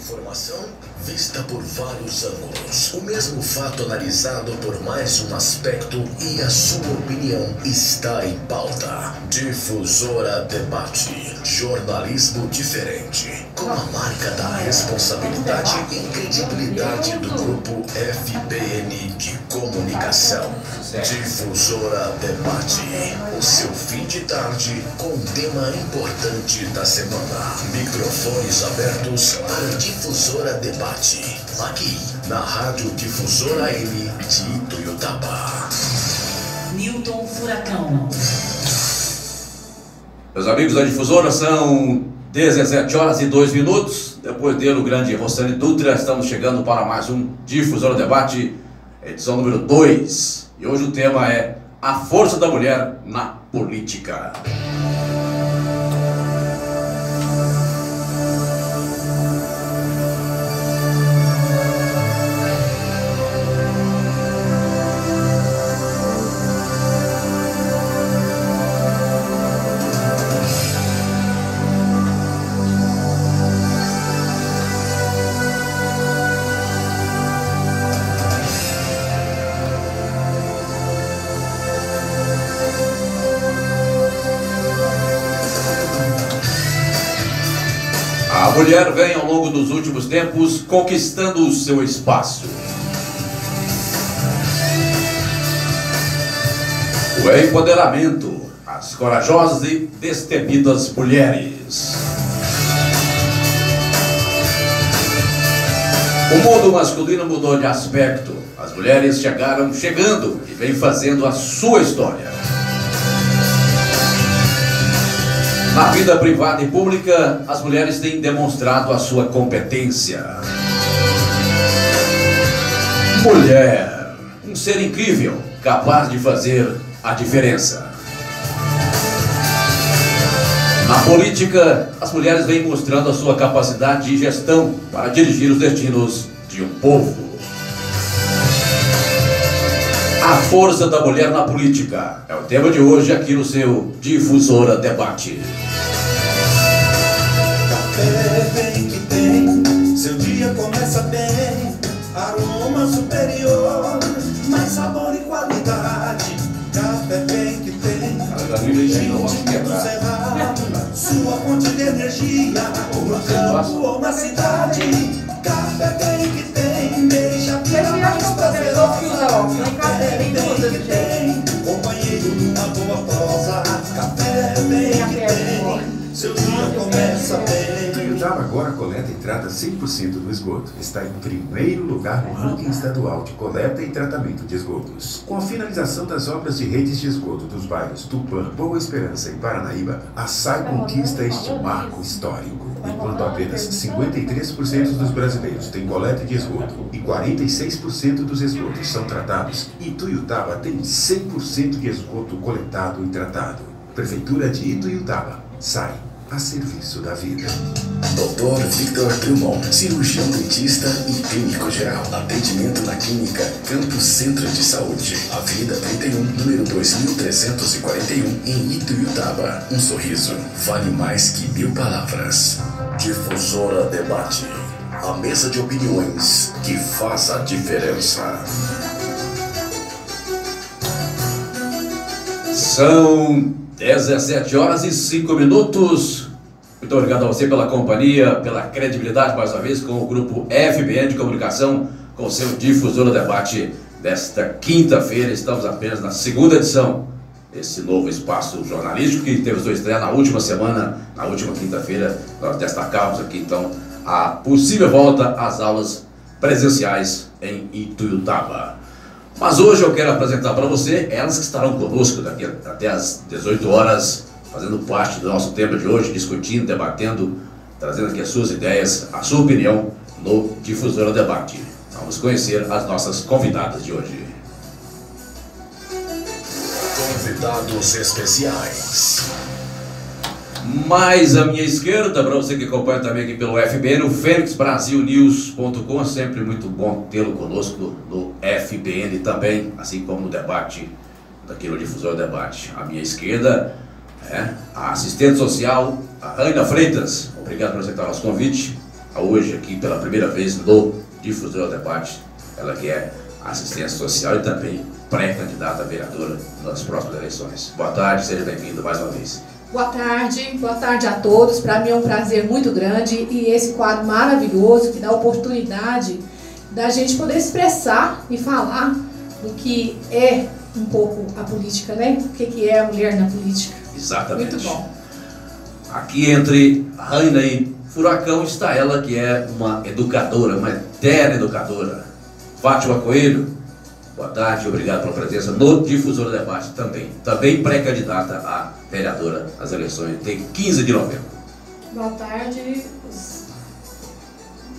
informação vista por vários ângulos. O mesmo fato analisado por mais um aspecto e a sua opinião está em pauta. Difusora Debate. Jornalismo diferente. Com a marca da responsabilidade e credibilidade do grupo FBN de comunicação. Difusora Debate. O seu fim de tarde com um tema importante da semana. Microfones abertos para Difusora Debate. Aqui, na Rádio Difusora M de Ituiutaba. Newton Furacão. Meus amigos da Difusora, são 17 horas e 2 minutos. Depois dele, o grande Rossani Dutra, estamos chegando para mais um Difusora Debate, edição número 2. E hoje o tema é a força da mulher na política. A mulher vem ao longo dos últimos tempos conquistando o seu espaço. O empoderamento, as corajosas e destemidas mulheres. O mundo masculino mudou de aspecto. As mulheres chegando e vêm fazendo a sua história. Na vida privada e pública, as mulheres têm demonstrado a sua competência. Mulher, um ser incrível, capaz de fazer a diferença. Na política, as mulheres vêm mostrando a sua capacidade de gestão para dirigir os destinos de um povo. A força da mulher na política é o tema de hoje aqui no seu Difusora Debate. Café bem que tem, seu dia começa bem, aroma superior, mais sabor e qualidade. Café bem que tem, gente do cerrado, sua fonte de energia, no campo ou na cidade. Café bem que tem, deixa a vida mais prazerosa. Café bem que tem, companheiro numa boa prosa. Café bem que tem, seu dia começa bem. Ituiutaba agora coleta e trata 100% do esgoto. Está em primeiro lugar no ranking estadual de coleta e tratamento de esgotos. Com a finalização das obras de redes de esgoto dos bairros Tupã, Boa Esperança e Paranaíba, a SAI conquista este marco histórico. Enquanto apenas 53% dos brasileiros têm coleta de esgoto e 46% dos esgotos são tratados, Ituiutaba tem 100% de esgoto coletado e tratado. Prefeitura de Ituiutaba. SAI, a serviço da vida. Dr. Victor Drummond, cirurgião dentista e clínico geral. Atendimento na clínica Campos Centro de Saúde. Avenida 31, número 2341, em Ituiutaba. Um sorriso vale mais que 1000 palavras. Difusora Debate. A mesa de opiniões que faz a diferença. São 17 horas e 5 minutos. Muito obrigado a você pela companhia, pela credibilidade mais uma vez com o grupo FBN de comunicação, com o seu Difusora Debate desta quinta-feira. Estamos apenas na segunda edição desse novo espaço jornalístico que teve sua estreia na última semana, na última quinta-feira. Nós destacamos aqui então a possível volta às aulas presenciais em Ituiutaba. Mas hoje eu quero apresentar para você elas que estarão conosco daqui até às 18 horas, fazendo parte do nosso tema de hoje, discutindo, debatendo, trazendo aqui as suas ideias, a sua opinião no Difusora Debate. Vamos conhecer as nossas convidadas de hoje. Convidados especiais. Mais à minha esquerda, para você que acompanha também aqui pelo FBN, o FênixBrasilNews.com, sempre muito bom tê-lo conosco no FBN também, assim como no debate, daqui no Difusor Debate. À minha esquerda, a assistente social, a Ana Freitas. Obrigado por aceitar o nosso convite. hoje aqui pela primeira vez no Difusora Debate, ela que é assistência social e também pré-candidata a vereadora nas próximas eleições. Boa tarde, seja bem-vindo mais uma vez. Boa tarde a todos. Para mim é um prazer muito grande e esse quadro maravilhoso que dá a oportunidade da gente poder expressar e falar do que é um pouco a política, né? O que é a mulher na política. Exatamente. Muito bom. Aqui entre Raina e Furacão está ela que é uma educadora, uma eterna educadora. Fátima Coelho, boa tarde, obrigado pela presença no Difusora Debate também. Também pré-candidata a vereadora às eleições de 15 de novembro. Boa tarde.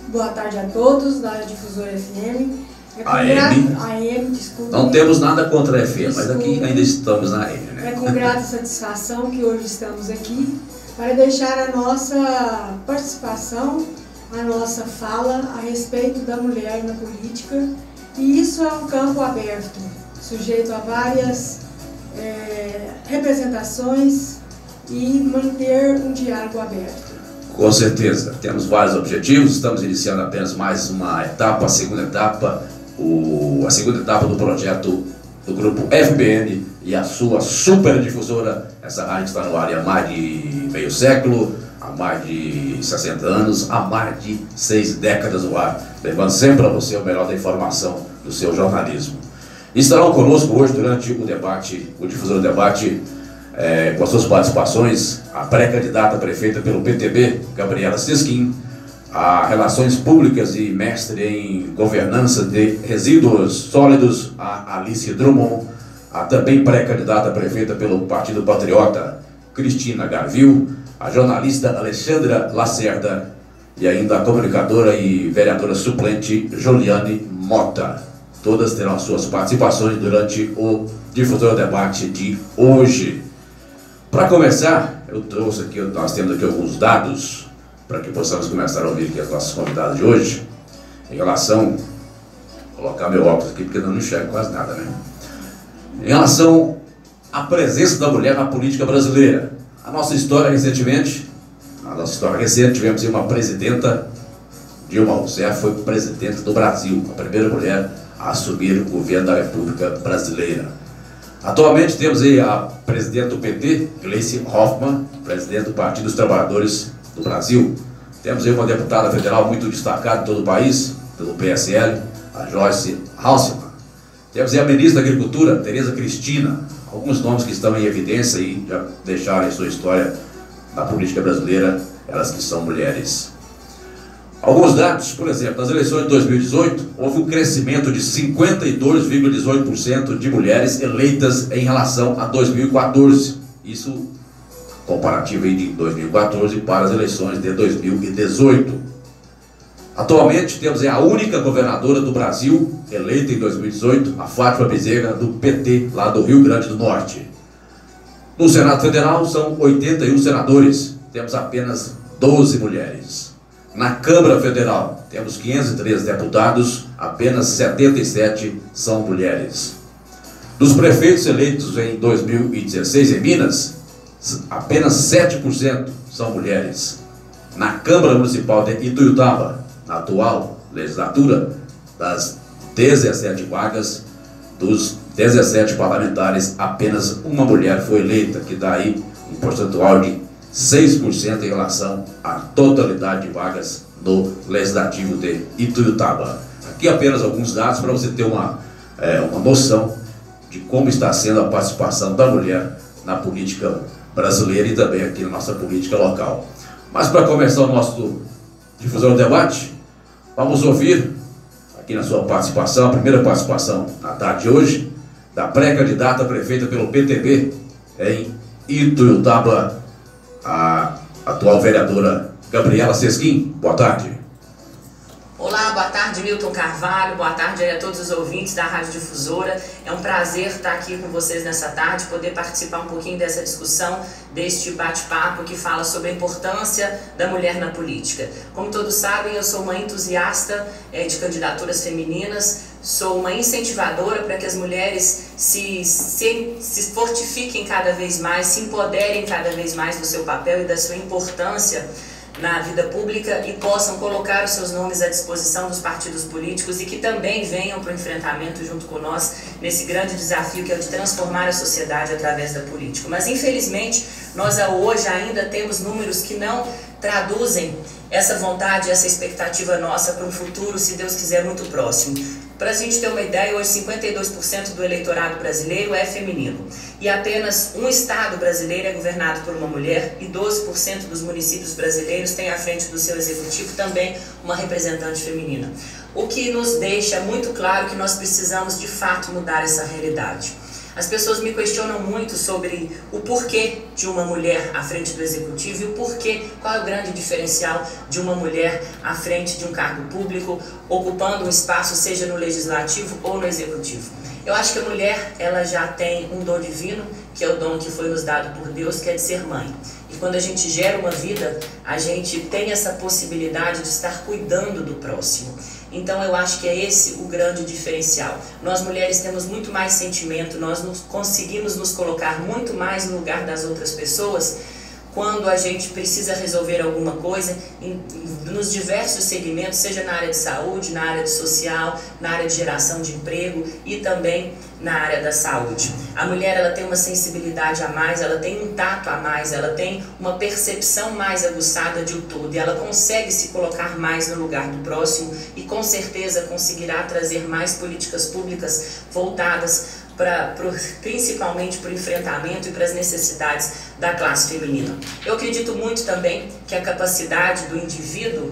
Boa tarde a todos da Difusora FM. AM, desculpa. Não temos nada contra a FM, mas aqui ainda estamos na AM, né? É com grata satisfação que hoje estamos aqui para deixar a nossa participação, a nossa fala a respeito da mulher na política. E isso é um campo aberto, sujeito a várias representações e manter um diálogo aberto. Com certeza, temos vários objetivos, estamos iniciando apenas mais uma etapa, a segunda etapa do projeto do grupo FBN e a sua super difusora. Essa rádio está no ar há mais de meio século, há mais de 60 anos, há mais de 6 décadas no ar, levando sempre a você o melhor da informação do seu jornalismo. Estarão conosco hoje durante o debate, o Difusora Debate, com as suas participações, a pré-candidata prefeita pelo PTB, Gabriela Sesquim, a Relações Públicas e mestre em Governança de Resíduos Sólidos, a Alice Drummond, a também pré-candidata prefeita pelo Partido Patriota, Cristina Garvil, a jornalista Alexandra Lacerda e ainda a comunicadora e vereadora suplente Joliane Mota. Todas terão suas participações durante o Difusora Debate de hoje. Para começar, nós temos aqui alguns dados para que possamos começar a ouvir aqui as nossas convidadas de hoje, em relação, vou colocar meu óculos aqui porque eu não enxergo quase nada, né? Em relação à presença da mulher na política brasileira. A nossa história recente, tivemos uma presidenta, Dilma Rousseff foi presidente do Brasil, a primeira mulher a assumir o governo da República Brasileira. Atualmente temos aí a presidente do PT, Gleice Hoffmann, presidente do Partido dos Trabalhadores do Brasil. Temos aí uma deputada federal muito destacada em todo o país, pelo PSL, a Joyce Hasselmann. Temos aí a ministra da Agricultura, Tereza Cristina. Alguns nomes que estão em evidência e já deixaram a sua história na política brasileira, elas que são mulheres. Alguns dados, por exemplo, nas eleições de 2018, houve um crescimento de 52,18% de mulheres eleitas em relação a 2014. Isso comparativo aí de 2014 para as eleições de 2018. Atualmente temos a única governadora do Brasil eleita em 2018, a Fátima Bezerra, do PT, lá do Rio Grande do Norte. No Senado Federal são 81 senadores, temos apenas 12 mulheres. Na Câmara Federal temos 513 deputados, apenas 77 são mulheres. Dos prefeitos eleitos em 2016 em Minas, apenas 7% são mulheres. Na Câmara Municipal de Ituiutaba, na atual legislatura, das 17 vagas, dos 17 parlamentares, apenas uma mulher foi eleita, que dá aí um percentual de 6% em relação à totalidade de vagas no Legislativo de Ituiutaba. Aqui apenas alguns dados para você ter uma noção de como está sendo a participação da mulher na política brasileira e também aqui na nossa política local. Mas para começar o nosso Difusora Debate, vamos ouvir aqui na sua participação, a primeira participação na tarde de hoje, da pré-candidata prefeita pelo PTB em Ituiutaba, a atual vereadora Gabriela Sesquim. Boa tarde. Olá, boa tarde, Milton Carvalho, boa tarde a todos os ouvintes da Rádio Difusora. É um prazer estar aqui com vocês nessa tarde, poder participar um pouquinho dessa discussão, deste bate-papo que fala sobre a importância da mulher na política. Como todos sabem, eu sou uma entusiasta de candidaturas femininas, sou uma incentivadora para que as mulheres se fortifiquem cada vez mais, se empoderem cada vez mais do seu papel e da sua importância na vida pública e possam colocar os seus nomes à disposição dos partidos políticos e que também venham para o enfrentamento junto com nós nesse grande desafio que é o de transformar a sociedade através da política. Mas infelizmente nós hoje ainda temos números que não traduzem essa vontade, essa expectativa nossa para um futuro, se Deus quiser, muito próximo. Para a gente ter uma ideia, hoje 52% do eleitorado brasileiro é feminino e apenas um estado brasileiro é governado por uma mulher e 12% dos municípios brasileiros têm à frente do seu executivo também uma representante feminina. O que nos deixa muito claro que nós precisamos de fato mudar essa realidade. As pessoas me questionam muito sobre o porquê de uma mulher à frente do executivo e o porquê, qual é o grande diferencial de uma mulher à frente de um cargo público, ocupando um espaço, seja no legislativo ou no executivo. Eu acho que a mulher, ela já tem um dom divino, que é o dom que foi nos dado por Deus, que é de ser mãe. E quando a gente gera uma vida, a gente tem essa possibilidade de estar cuidando do próximo. Então eu acho que é esse o grande diferencial. Nós mulheres temos muito mais sentimento, nós conseguimos nos colocar muito mais no lugar das outras pessoas quando a gente precisa resolver alguma coisa nos diversos segmentos, seja na área de saúde, na área de social, na área de geração de emprego e também na área da saúde. A mulher, ela tem uma sensibilidade a mais, ela tem um tato a mais, ela tem uma percepção mais aguçada de tudo e ela consegue se colocar mais no lugar do próximo e com certeza conseguirá trazer mais políticas públicas voltadas principalmente para o enfrentamento e para as necessidades da classe feminina. Eu acredito muito também que a capacidade do indivíduo,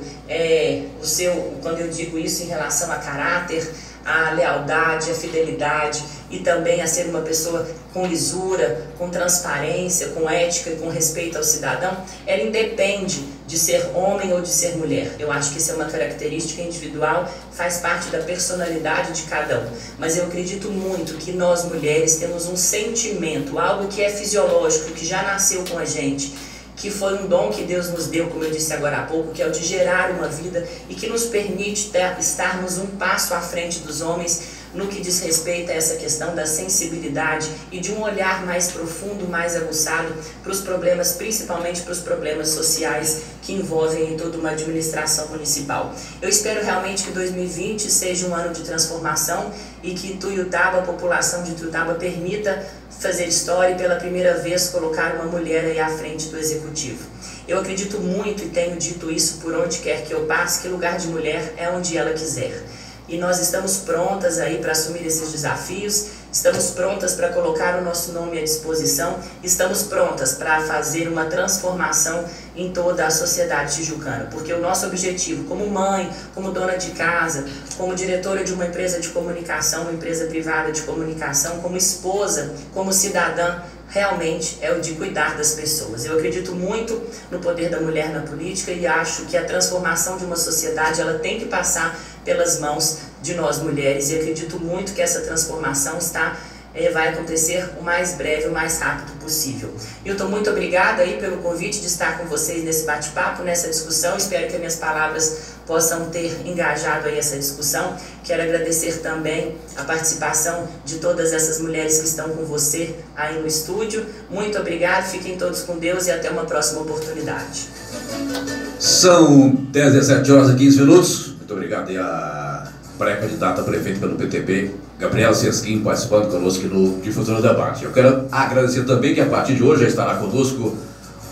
quando eu digo isso em relação a caráter, a lealdade, a fidelidade e também a ser uma pessoa com lisura, com transparência, com ética e com respeito ao cidadão, ela independe de ser homem ou de ser mulher. Eu acho que isso é uma característica individual, faz parte da personalidade de cada um. Mas eu acredito muito que nós mulheres temos um sentimento, algo que é fisiológico, que já nasceu com a gente, que foi um dom que Deus nos deu, como eu disse agora há pouco, que é o de gerar uma vida e que nos permite estarmos um passo à frente dos homens no que diz respeito a essa questão da sensibilidade e de um olhar mais profundo, mais aguçado para os problemas, principalmente para os problemas sociais que envolvem em toda uma administração municipal. Eu espero realmente que 2020 seja um ano de transformação e que Tuiutaba, a população de Tuiutaba, permita fazer história e pela primeira vez colocar uma mulher aí à frente do executivo. Eu acredito muito e tenho dito isso por onde quer que eu passe, que lugar de mulher é onde ela quiser. E nós estamos prontas aí para assumir esses desafios, estamos prontas para colocar o nosso nome à disposição, estamos prontas para fazer uma transformação em toda a sociedade tijucana, porque o nosso objetivo como mãe, como dona de casa, como diretora de uma empresa de comunicação, uma empresa privada de comunicação, como esposa, como cidadã, realmente é o de cuidar das pessoas. Eu acredito muito no poder da mulher na política e acho que a transformação de uma sociedade ela tem que passar pelas mãos de nós mulheres e acredito muito que essa transformação vai acontecer o mais breve, o mais rápido possível. Hilton, muito obrigada aí pelo convite de estar com vocês nesse bate-papo, nessa discussão. Espero que as minhas palavras possam ter engajado aí essa discussão. Quero agradecer também a participação de todas essas mulheres que estão com você aí no estúdio. Muito obrigado, fiquem todos com Deus e até uma próxima oportunidade. São 17h15. Muito obrigado aí a pré-candidata a prefeito pelo PTB, Gabriela Sesquim, participando conosco aqui no Difusora Debate. Eu quero agradecer também que a partir de hoje já estará conosco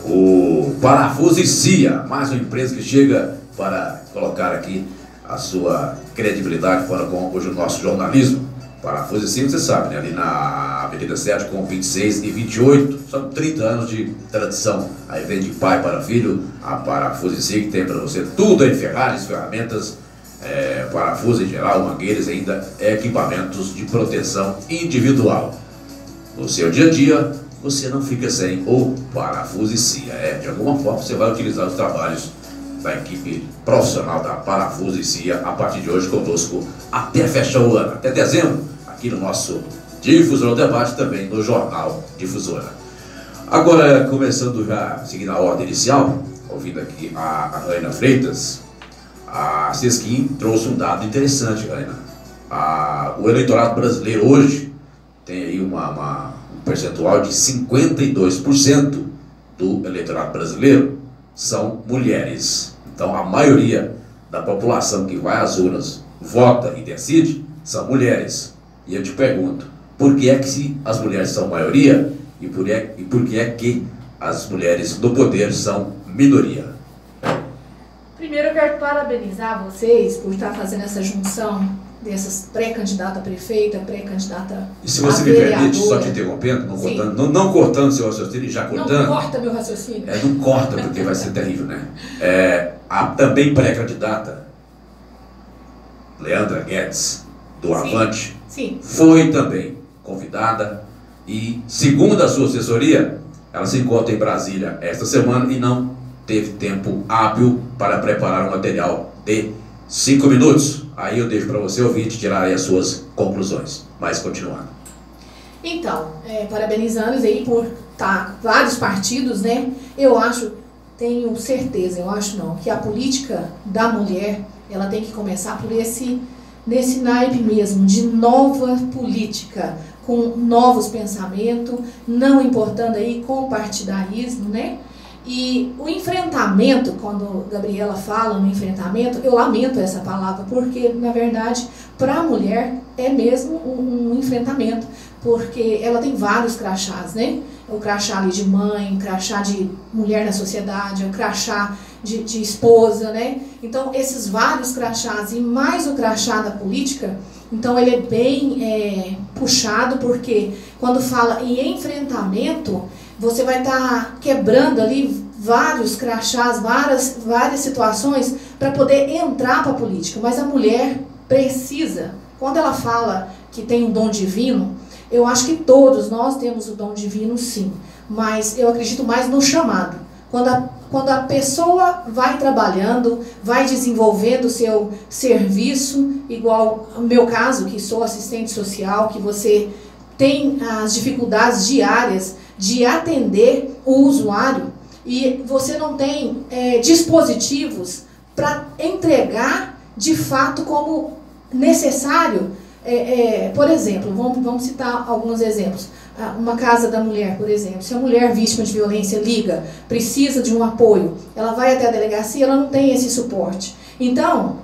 o Parafuso e CIA, mais uma empresa que chega para colocar aqui a sua credibilidade para com hoje o nosso jornalismo. Parafuso e CIA, você sabe, né? Ali na Avenida 7 com 26 e 28, são 30 anos de tradição. Aí vem de pai para filho, a Parafuso e CIA que tem para você tudo em ferragens, ferramentas, parafuso em geral, mangueiras, ainda equipamentos de proteção individual. No seu dia a dia, você não fica sem o Parafuso e CIA. De alguma forma você vai utilizar os trabalhos da equipe profissional da Parafuso e CIA a partir de hoje conosco até fechar o ano, até dezembro, aqui no nosso Difusora Debate, também no Jornal Difusora. Agora, começando já, seguindo a ordem inicial, ouvindo aqui a Raina Freitas, a Sesquim trouxe um dado interessante, Raina. O eleitorado brasileiro hoje tem aí um percentual de 52% do eleitorado brasileiro são mulheres. Então a maioria da população que vai às urnas, vota e decide, são mulheres. E eu te pergunto, por que é que se as mulheres são maioria e por que é que as mulheres do poder são minoria? Primeiro eu quero parabenizar vocês por estar fazendo essa junção dessas pré-candidata a prefeita, pré-candidata E se você me permite, só te interrompendo, não cortando seu raciocínio e já cortando. Não corta meu raciocínio. Não corta, porque vai ser terrível, né? A também pré-candidata, Leandra Guedes, do Avante, foi também convidada e, segundo a sua assessoria, ela se encontra em Brasília esta semana e não teve tempo hábil para preparar um material de 5 minutos. Aí eu deixo para você ouvir e tirar aí as suas conclusões. Mas continuando. Então, parabenizando aí por vários partidos, né? Eu acho, tenho certeza, eu acho não, que a política da mulher, ela tem que começar por nesse naipe mesmo, de nova política, com novos pensamentos, não importando aí com partidarismo, né? E o enfrentamento, quando a Gabriela fala no enfrentamento, eu lamento essa palavra, porque, na verdade, para a mulher é mesmo um enfrentamento, porque ela tem vários crachás, né? O crachá ali de mãe, o crachá de mulher na sociedade, o crachá de esposa, né? Então, esses vários crachás e mais o crachá da política, então ele é bem puxado, porque quando fala em enfrentamento, você vai estar quebrando ali vários crachás, várias situações para poder entrar para a política. Mas a mulher precisa, quando ela fala que tem um dom divino, eu acho que todos nós temos o dom divino, sim. Mas eu acredito mais no chamado. Quando a pessoa vai trabalhando, vai desenvolvendo o seu serviço, igual no meu caso, que sou assistente social, que você tem as dificuldades diárias de atender o usuário e você não tem dispositivos para entregar de fato como necessário. Por exemplo, vamos citar alguns exemplos. Uma casa da mulher, por exemplo, se a mulher vítima de violência liga, precisa de um apoio, ela vai até a delegacia, ela não tem esse suporte. Então,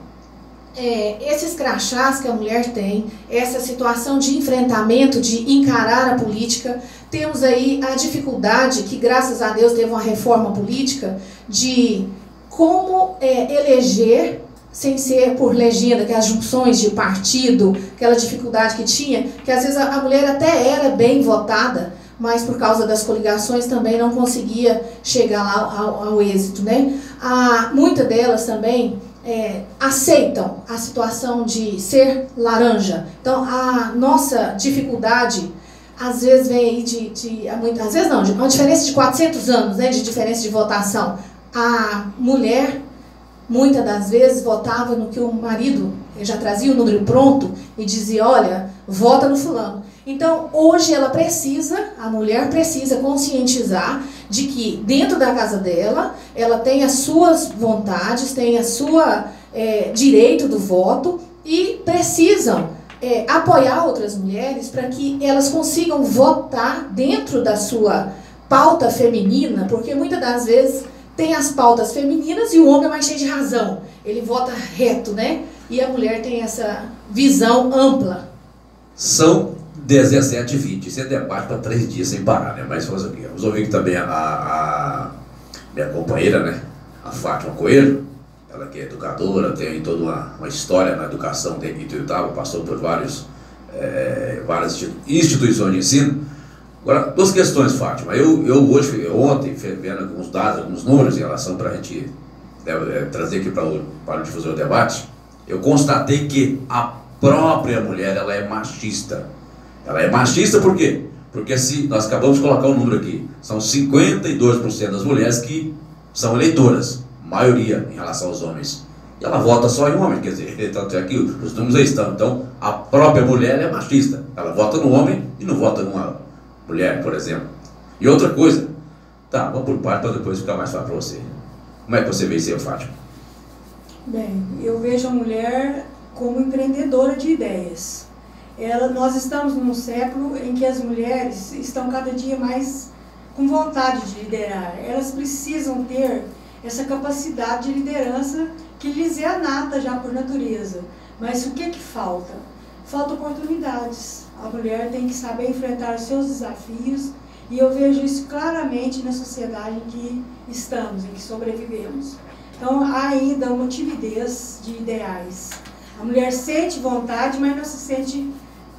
esses crachás que a mulher tem, essa situação de enfrentamento, de encarar a política, temos aí a dificuldade, que graças a Deus teve uma reforma política, de como eleger, sem ser por legenda, que as junções de partido, aquela dificuldade que tinha, que às vezes a mulher até era bem votada, mas por causa das coligações também não conseguia chegar lá ao êxito, né? Muitas delas também aceitam a situação de ser laranja. Então, a nossa dificuldade, às vezes, vem aí às vezes não, uma diferença de 400 anos, né, de diferença de votação. A mulher, muitas das vezes, votava no que o marido já trazia o número pronto e dizia, olha, vota no fulano. Então, hoje a mulher precisa conscientizar de que dentro da casa dela, ela tem as suas vontades, tem a sua direito do voto e precisam apoiar outras mulheres para que elas consigam votar dentro da sua pauta feminina, porque muitas das vezes tem as pautas femininas e o homem é mais cheio de razão. Ele vota reto, né? E a mulher tem essa visão ampla. São 17h20. Isso é debate para 3 dias sem parar, né? Mas fazer o quê? Vamos ouvir que também a minha companheira, né? A Fátima Coelho, ela que é educadora, tem toda uma história na educação de Ituiutaba, passou por várias instituições de ensino. Agora, 2 questões, Fátima. Ontem, vendo alguns dados, alguns números em relação para a gente trazer aqui para o Difusor do Debate, eu constatei que a própria mulher, ela é machista. Ela é machista por quê? Porque se nós acabamos de colocar um número aqui, são 52% das mulheres que são eleitoras, maioria em relação aos homens. E ela vota só em homem, quer dizer, tanto é que os números aí estão. Então, a própria mulher é machista. Ela vota no homem e não vota numa mulher, por exemplo. E outra coisa, vamos por parte para depois ficar mais fácil para você. Como é que você vê isso aí, Fátima? Bem, eu vejo a mulher como empreendedora de ideias. Nós estamos num século em que as mulheres estão cada dia mais com vontade de liderar. Elas precisam ter essa capacidade de liderança que lhes é nata já por natureza. Mas o que falta? Falta oportunidades. A mulher tem que saber enfrentar os seus desafios, e eu vejo isso claramente na sociedade em que estamos, em que sobrevivemos. Então, há ainda uma timidez de ideais. A mulher sente vontade, mas não se sente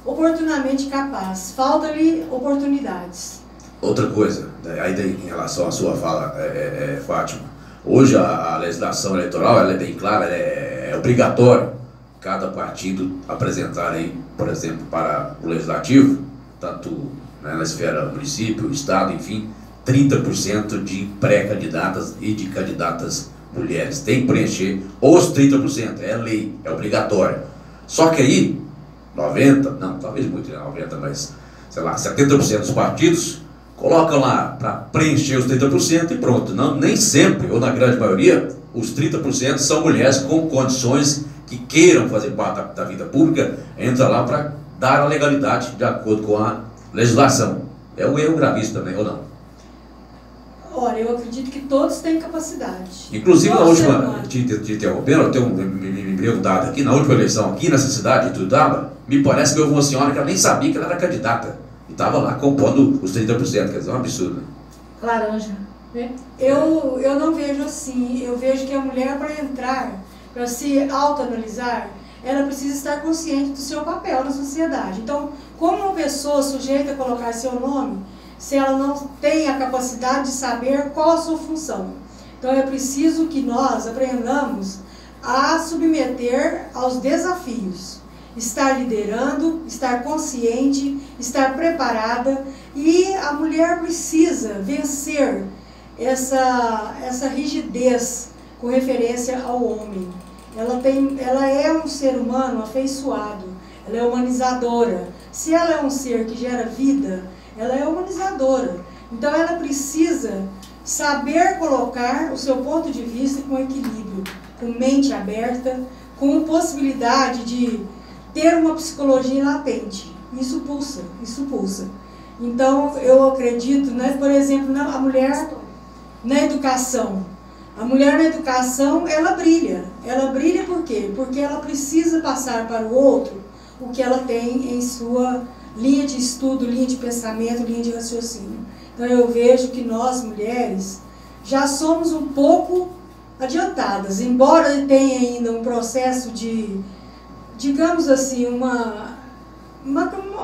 oportunamente capaz. Falta-lhe oportunidades. Outra coisa, ainda em relação à sua fala, Fátima, hoje a legislação eleitoral ela é bem clara, é obrigatório cada partido apresentar aí, por exemplo, para o legislativo, tanto, né, na esfera município, estado, enfim, 30% de pré-candidatas e de candidatas mulheres. Tem que preencher os 30%, é lei, é obrigatório. Só que aí, 90%, não, talvez muito, 90%, mas, sei lá, 70% dos partidos colocam lá para preencher os 30% e pronto. Não, nem sempre, ou na grande maioria, os 30% são mulheres com condições que queiram fazer parte da vida pública, entra lá para dar a legalidade de acordo com a legislação. É um erro gravíssimo também, ou não? Olha, eu acredito que todos têm capacidade. Inclusive, na última, te interrompendo, eu tenho me perguntado aqui, na última eleição aqui nessa cidade de Tuiutaba, me parece que houve uma senhora que ela nem sabia que ela era candidata. E estava lá compondo os 30%, quer dizer, é um absurdo. Laranja, né? Eu não vejo assim. Eu vejo que a mulher, para entrar, para se autoanalisar, ela precisa estar consciente do seu papel na sociedade. Então, como uma pessoa sujeita a colocar seu nome, se ela não tem a capacidade de saber qual a sua função? Então, é preciso que nós aprendamos a submeter aos desafios. Estar liderando, estar consciente, estar preparada, e a mulher precisa vencer essa rigidez com referência ao homem. Ela é um ser humano afeiçoado, ela é humanizadora. Se ela é um ser que gera vida, ela é humanizadora. Então ela precisa saber colocar o seu ponto de vista com equilíbrio, com mente aberta, com possibilidade de ter uma psicologia latente. Isso pulsa. Então eu acredito, né, por exemplo, a mulher na educação. A mulher na educação, ela brilha. Ela brilha por quê? Porque ela precisa passar para o outro o que ela tem em sua linha de estudo, linha de pensamento, linha de raciocínio. Então eu vejo que nós, mulheres, já somos um pouco adiantadas, embora tenha ainda um processo de, digamos assim, um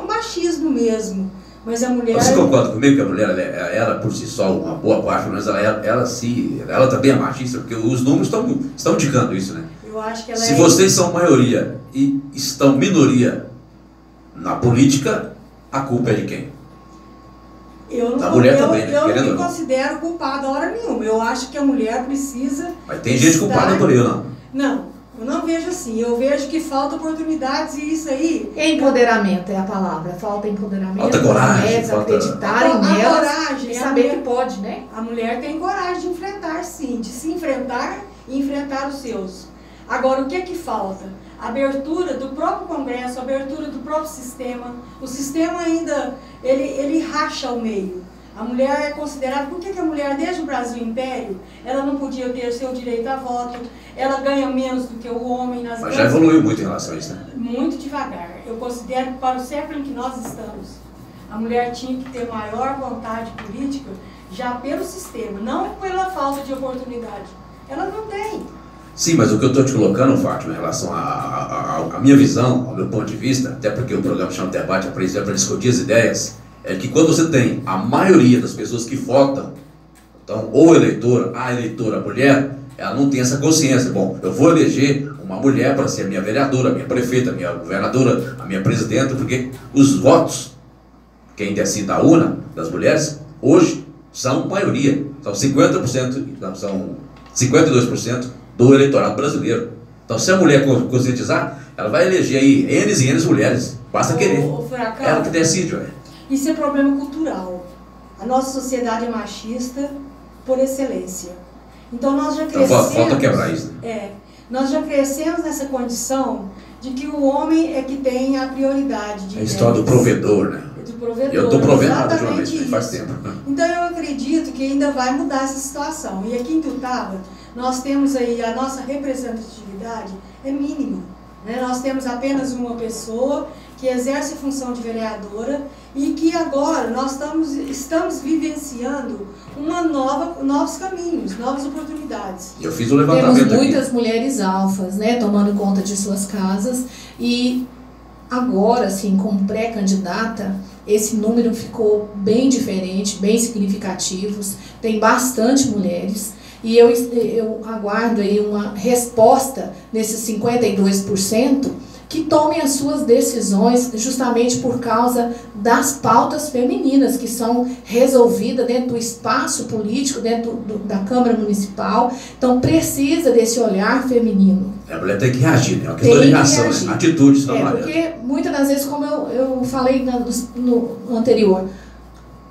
machismo mesmo. Mas a mulher... Você concorda comigo que a mulher, ela por si só, uma boa parte, mas ela também é machista, porque os números estão indicando isso, né? Eu acho que ela Se vocês são maioria e estão minoria na política, a culpa é de quem? Eu da mulher também, né? Eu não me considero culpada a hora nenhuma. Eu acho que a mulher precisa... Mas tem gente culpada por eu, não? Não. Eu não vejo assim, eu vejo que falta oportunidades, e isso aí... Empoderamento é a palavra, falta empoderamento. Falta coragem, mulheres acreditarem nelas coragem, e saber que pode, né? A mulher tem coragem de enfrentar, sim, de se enfrentar e enfrentar os seus. Agora, o que é que falta? Abertura do próprio Congresso, abertura do próprio sistema. O sistema ainda, ele racha ao meio. A mulher é considerada... Por que a mulher, desde o Brasil Império, ela não podia ter seu direito a voto? Ela ganha menos do que o homem nas Mas já evoluiu muito em relação a isso, né? Muito devagar. Eu considero que para o século em que nós estamos, a mulher tinha que ter maior vontade política já pelo sistema, não pela falta de oportunidade. Ela não tem. Sim, mas o que eu estou te colocando, Fátima, em relação à minha visão, ao meu ponto de vista, até porque o programa chama Debate, para discutir as ideias, é que quando você tem a maioria das pessoas que votam, então, ou eleitora, a eleitora mulher, ela não tem essa consciência. Bom, eu vou eleger uma mulher para ser a minha vereadora, a minha prefeita, a minha governadora, a minha presidenta, porque os votos, quem decide a urna das mulheres, hoje, são maioria. São 50%, são 52% do eleitorado brasileiro. Então, se a mulher conscientizar, ela vai eleger aí N e N mulheres. Basta querer. Furacão, ela que decide, ué. Isso é problema cultural. A nossa sociedade é machista por excelência. Então nós já crescemos... Então falta quebrar isso, né? Nós já crescemos nessa condição de que o homem é que tem a prioridade de... A história do provedor, né? De provedor. Eu estou provendo nada, exatamente jornalista, faz tempo. Então eu acredito que ainda vai mudar essa situação. E aqui em Tutaba, nós temos aí a nossa representatividade é mínima. Né? Nós temos apenas uma pessoa que exerce a função de vereadora e que agora nós estamos vivenciando novos caminhos, novas oportunidades. Eu fiz o levantamento. Temos muitas aqui. mulheres alfas, né, tomando conta de suas casas, e agora, assim, como pré-candidata, esse número ficou bem diferente, bem significativos, tem bastante mulheres, e eu aguardo aí uma resposta nesses 52%, que tomem as suas decisões justamente por causa das pautas femininas que são resolvidas dentro do espaço político, dentro da Câmara Municipal. Então precisa desse olhar feminino. A mulher tem que reagir, né? É uma questão de reação, né? Atitudes da mulher. Porque muitas das vezes, como eu falei no anterior,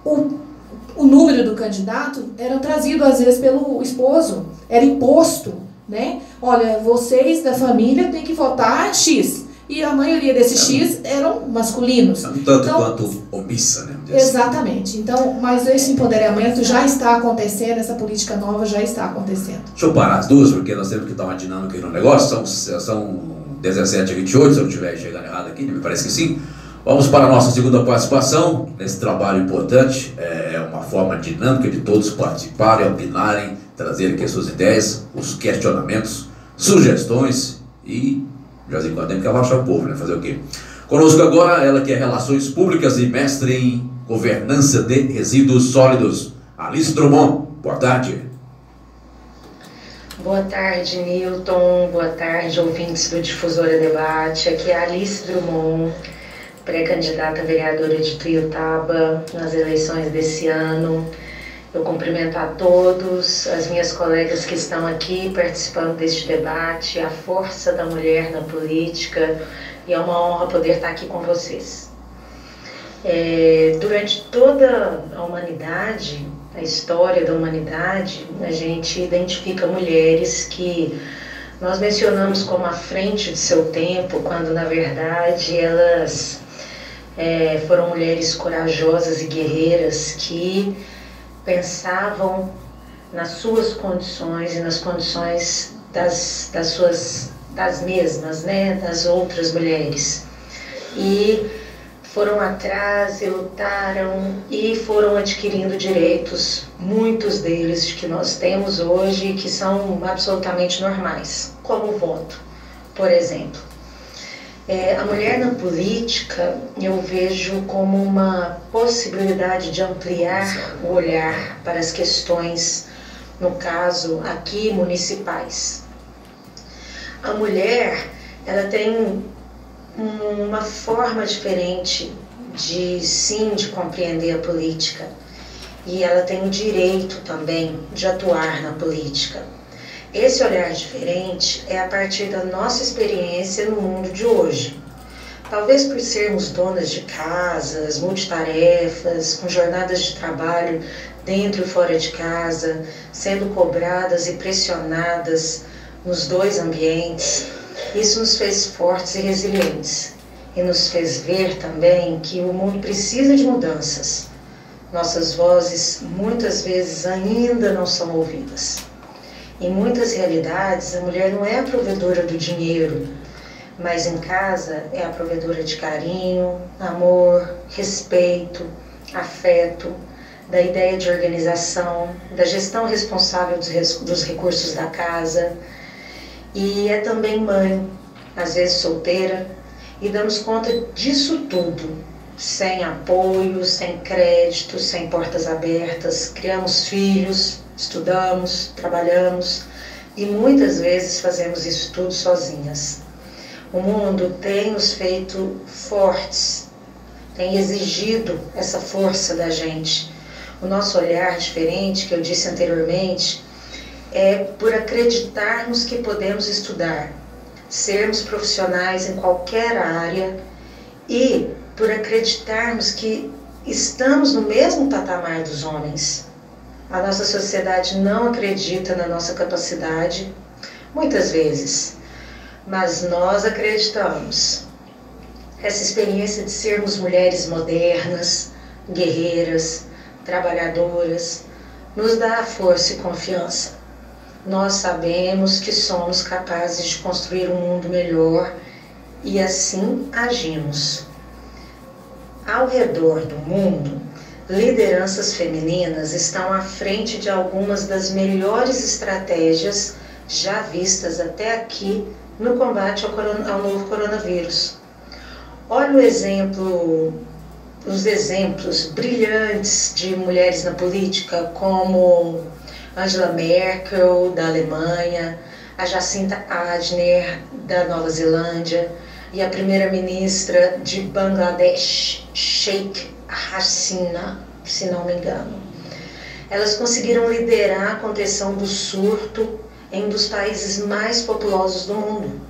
o número do candidato era trazido às vezes pelo esposo, era imposto, né? Olha, vocês da família têm que votar X. E a maioria desses X eram masculinos. Tanto quanto omissa, né? Exatamente. Então, mas esse empoderamento já está acontecendo, essa política nova já está acontecendo. Deixa eu parar as duas, porque nós temos que dar uma dinâmica aí no negócio. São 17h28, se eu não estiver chegando errado aqui, me parece que sim. Vamos para a nossa segunda participação nesse trabalho importante. É uma forma dinâmica de todos participarem, opinarem, trazerem aqui as suas ideias, os questionamentos, sugestões e... de vez em quando tem que abaixar o povo, né? Fazer o quê? Conosco agora, ela que é Relações Públicas e mestre em Governança de Resíduos Sólidos, Alice Drummond. Boa tarde. Boa tarde, Newton. Boa tarde, ouvintes do Difusora Debate. Aqui é a Alice Drummond, pré-candidata a vereadora de Tuiutaba nas eleições desse ano. Eu cumprimento a todos, as minhas colegas que estão aqui participando deste debate, a força da mulher na política, e é uma honra poder estar aqui com vocês. Durante toda a humanidade, a história da humanidade, a gente identifica mulheres que nós mencionamos como à frente de seu tempo, quando na verdade elas foram mulheres corajosas e guerreiras que pensavam nas suas condições e nas condições das mesmas, né, das outras mulheres. E foram atrás e lutaram e foram adquirindo direitos, muitos deles que nós temos hoje, que são absolutamente normais, como o voto, por exemplo. A mulher na política eu vejo como uma possibilidade de ampliar o olhar para as questões, no caso aqui, municipais. A mulher, ela tem uma forma diferente de compreender a política, e ela tem o direito também de atuar na política. Esse olhar diferente é a partir da nossa experiência no mundo de hoje. Talvez por sermos donas de casas, multitarefas, com jornadas de trabalho dentro e fora de casa, sendo cobradas e pressionadas nos dois ambientes, isso nos fez fortes e resilientes e nos fez ver também que o mundo precisa de mudanças. Nossas vozes muitas vezes ainda não são ouvidas. Em muitas realidades, a mulher não é a provedora do dinheiro, mas em casa é a provedora de carinho, amor, respeito, afeto, da ideia de organização, da gestão responsável dos recursos da casa. E é também mãe, às vezes solteira, e damos conta disso tudo, sem apoio, sem crédito, sem portas abertas. Criamos filhos, estudamos, trabalhamos e muitas vezes fazemos isso tudo sozinhas. O mundo tem nos feito fortes, tem exigido essa força da gente. O nosso olhar diferente, que eu disse anteriormente, é por acreditarmos que podemos estudar, sermos profissionais em qualquer área e por acreditarmos que estamos no mesmo patamar dos homens. A nossa sociedade não acredita na nossa capacidade, muitas vezes, mas nós acreditamos. essa experiência de sermos mulheres modernas, guerreiras, trabalhadoras, nos dá força e confiança. Nós sabemos que somos capazes de construir um mundo melhor e assim agimos. Ao redor do mundo, lideranças femininas estão à frente de algumas das melhores estratégias já vistas até aqui no combate ao novo coronavírus. Olha os exemplos brilhantes de mulheres na política, como Angela Merkel, da Alemanha, a Jacinta Ardern, da Nova Zelândia, e a primeira-ministra de Bangladesh, Sheikh Hasina, se não me engano. Elas conseguiram liderar a contenção do surto em um dos países mais populosos do mundo.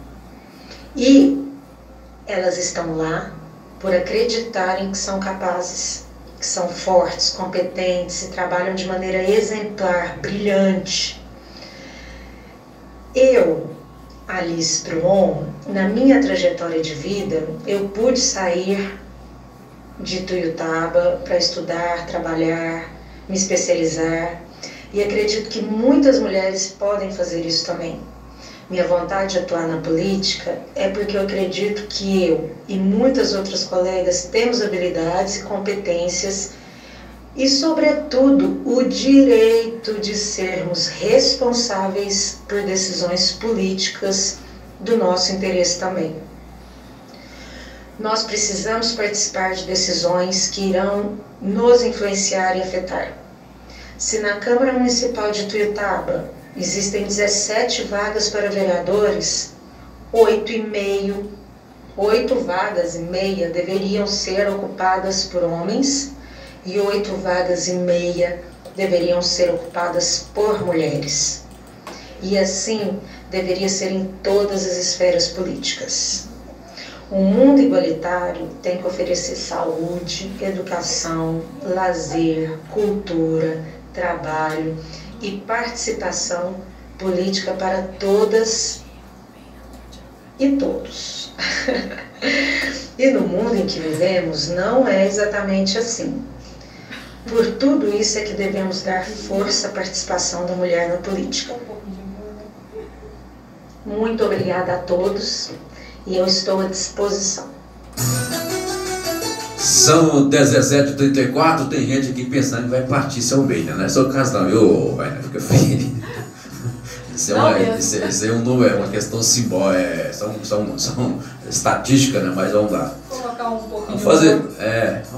E elas estão lá por acreditarem que são capazes, que são fortes, competentes e trabalham de maneira exemplar, brilhante. Eu, Alice Drummond, na minha trajetória de vida, eu pude sair de Ituiutaba para estudar, trabalhar, me especializar, e acredito que muitas mulheres podem fazer isso também. Minha vontade de atuar na política é porque eu acredito que eu e muitas outras colegas temos habilidades e competências e, sobretudo, o direito de sermos responsáveis por decisões políticas do nosso interesse também. Nós precisamos participar de decisões que irão nos influenciar e afetar. Se na Câmara Municipal de Ituiutaba existem 17 vagas para vereadores, 8 vagas e meia deveriam ser ocupadas por homens e 8 vagas e meia deveriam ser ocupadas por mulheres. E assim deveria ser em todas as esferas políticas. Um mundo igualitário tem que oferecer saúde, educação, lazer, cultura, trabalho e participação política para todas e todos. E no mundo em que vivemos não é exatamente assim. Por tudo isso é que devemos dar força à participação da mulher na política. Muito obrigada a todos e eu estou à disposição. São 17h34, tem gente aqui pensando que vai partir São Bento, não é só o caso não, viu, Vaina? Fica feio. Isso é uma questão simbólica, são estatísticas, né? Mas vamos lá. Colocar um pouquinho. Vamos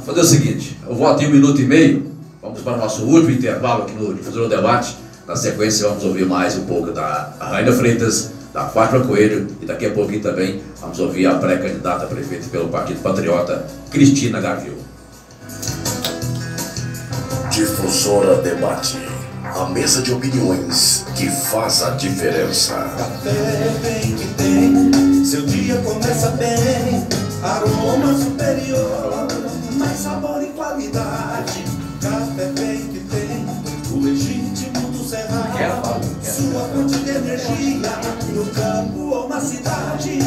fazer o seguinte, eu volto em 1 minuto e meio, vamos para o nosso último intervalo aqui no Difusora do Debate. Na sequência vamos ouvir mais um pouco da Raina Freitas, da Fátima Coelho, e daqui a pouquinho também vamos ouvir a pré-candidata a prefeita pelo Partido Patriota, Cristina Gavil. Difusora Debate, a mesa de opiniões que faz a diferença. Café bem que tem, seu dia começa bem, aroma superior, mais sabor e qualidade. Café bem que tem, o legítimo do cerrado, sua fonte de energia, no campo ou na cidade.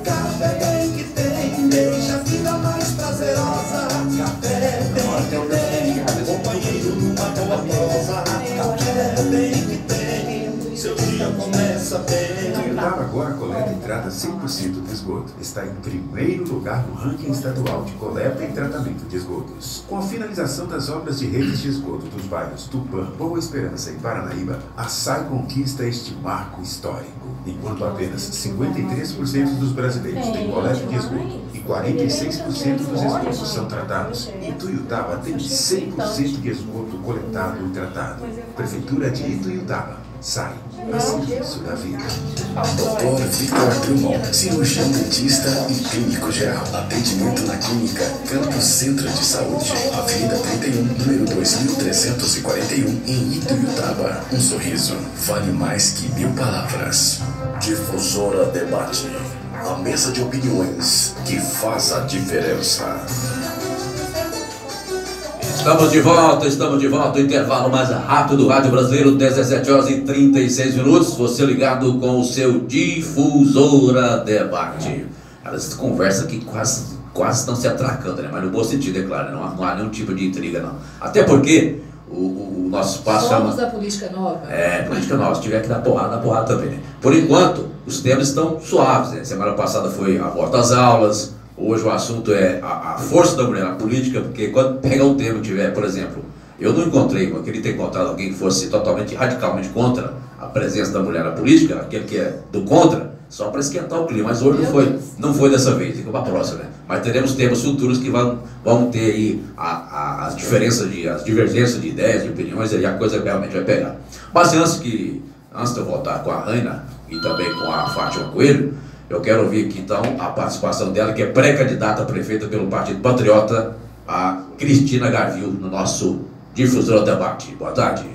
Café bem que tem, deixa a vida mais prazerosa. Café bem que tem, companheiro numa boa prosa. Café bem que tem, seu dia começa bem. Ituiutaba agora coleta e trata 100% do esgoto. Está em primeiro lugar no ranking estadual de coleta e tratamento de esgotos. Com a finalização das obras de redes de esgoto dos bairros Tupã, Boa Esperança e Paranaíba, a SAI conquista este marco histórico. Enquanto apenas 53% dos brasileiros têm coleta de esgoto e 46% dos esgotos são tratados, Ituiutaba tem 100% de esgoto coletado e tratado. Prefeitura de Ituiutaba. SAI, a serviço da vida. Dr. Victor Drummond, cirurgião dentista e clínico geral. Atendimento na clínica Campus Centro de Saúde, Avenida 31, número 2341, em Ituiutaba. Um sorriso vale mais que 1000 palavras. Difusora Debate, a mesa de opiniões que faz a diferença. Estamos de volta, o intervalo mais rápido do Rádio Brasileiro, 17h36. Você ligado com o seu Difusora Debate. Essa conversa aqui quase estão se atracando, né? Mas no bom sentido, é claro, não há nenhum tipo de intriga, não. Até porque o nosso espaço somos da política nova. Política nova. Se tiver que dar porrada também, né? Por enquanto, os temas estão suaves, né? Semana passada foi a volta às aulas, hoje o assunto é a força da mulher na política, porque quando pega um tema que tiver, por exemplo, eu não encontrei, eu queria ter encontrado alguém que fosse totalmente, radicalmente contra a presença da mulher na política, aquele que é do contra, só para esquentar o clima, mas hoje não foi dessa vez, fica para a próxima, né? Mas teremos temas futuros que vão ter aí as divergências de ideias, de opiniões, e a coisa realmente vai pegar. Mas antes de eu voltar com a Raina e também com a Fátima Coelho, eu quero ouvir aqui então a participação dela, que é pré-candidata a prefeita pelo Partido Patriota, a Cristina Garvil, no nosso Difusora Debate. Boa tarde.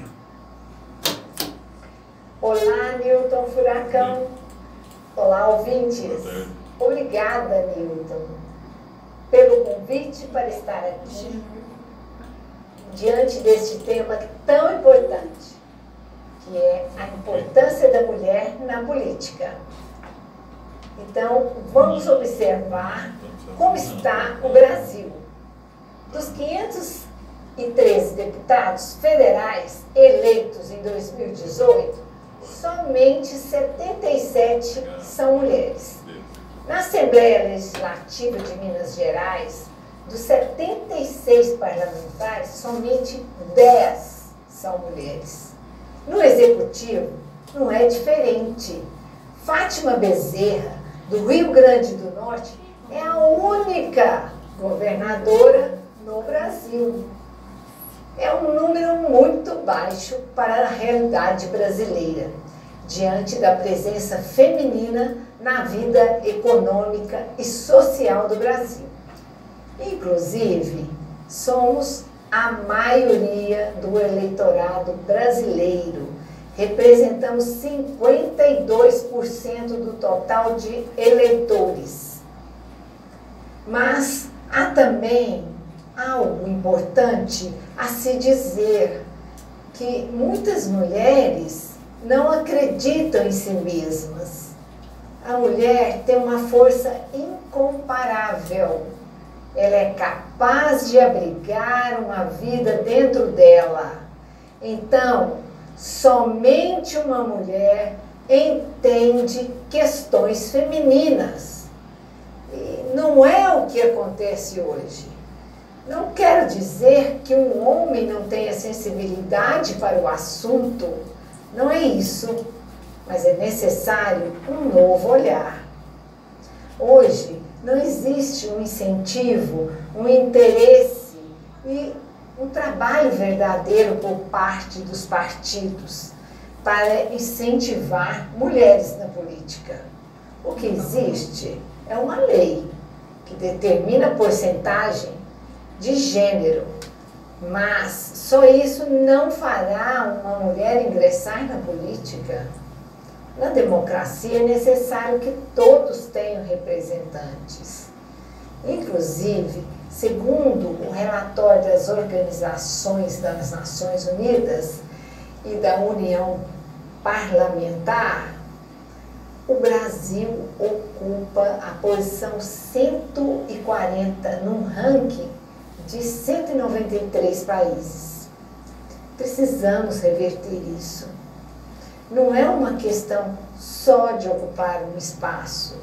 Olá, Newton Furacão. Olá, ouvintes. Obrigada, Newton, pelo convite para estar aqui diante deste tema tão importante, que é a importância da mulher na política. Então, vamos observar como está o Brasil. Dos 513 deputados federais eleitos em 2018, somente 77 são mulheres. Na Assembleia Legislativa de Minas Gerais, dos 76 parlamentares, somente 10 são mulheres. No Executivo, não é diferente. Fátima Bezerra, do Rio Grande do Norte, é a única governadora no Brasil. É um número muito baixo para a realidade brasileira, diante da presença feminina na vida econômica e social do Brasil. Inclusive, somos a maioria do eleitorado brasileiro. Representamos 52% do total de eleitores. Mas há também algo importante a se dizer, que muitas mulheres não acreditam em si mesmas. A mulher tem uma força incomparável. Ela é capaz de abrigar uma vida dentro dela. Então, somente uma mulher entende questões femininas. E não é o que acontece hoje. Não quero dizer que um homem não tenha sensibilidade para o assunto. Não é isso. Mas é necessário um novo olhar. Hoje, não existe um incentivo, um interesse e um trabalho verdadeiro por parte dos partidos para incentivar mulheres na política. O que existe é uma lei que determina a porcentagem de gênero, mas só isso não fará uma mulher ingressar na política. Na democracia é necessário que todos tenham representantes. Inclusive, segundo o relatório das Organizações das Nações Unidas e da União Parlamentar, o Brasil ocupa a posição 140 num ranking de 193 países. Precisamos reverter isso. Não é uma questão só de ocupar um espaço,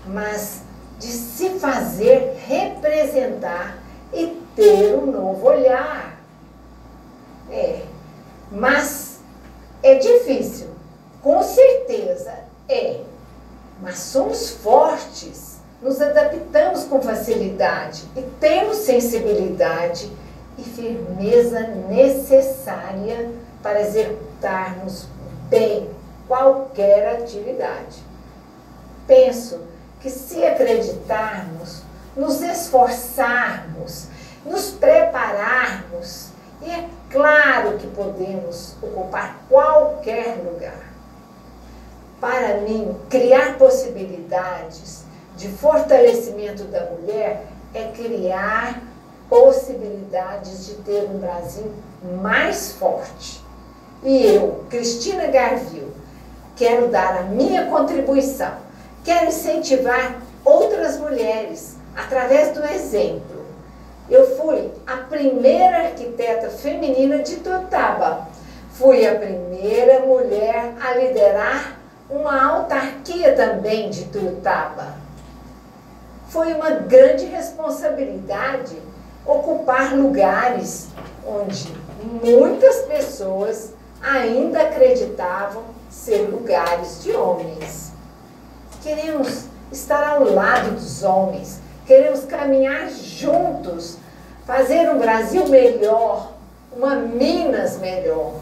mas de se fazer representar e ter um novo olhar. Mas é difícil, com certeza é. Mas somos fortes, nos adaptamos com facilidade e temos sensibilidade e firmeza necessária para executarmos bem qualquer atividade. Penso que se acreditarmos, nos esforçarmos, nos prepararmos, e é claro que podemos ocupar qualquer lugar. Para mim, criar possibilidades de fortalecimento da mulher é criar possibilidades de ter um Brasil mais forte. E eu, Cristina Garvil, quero dar a minha contribuição, quero incentivar outras mulheres através do exemplo. Eu fui a primeira arquiteta feminina de Ituiutaba. Fui a primeira mulher a liderar uma autarquia também de Ituiutaba. Foi uma grande responsabilidade ocupar lugares onde muitas pessoas ainda acreditavam ser lugares de homens. Queremos estar ao lado dos homens, queremos caminhar juntos, fazer um Brasil melhor, uma Minas melhor,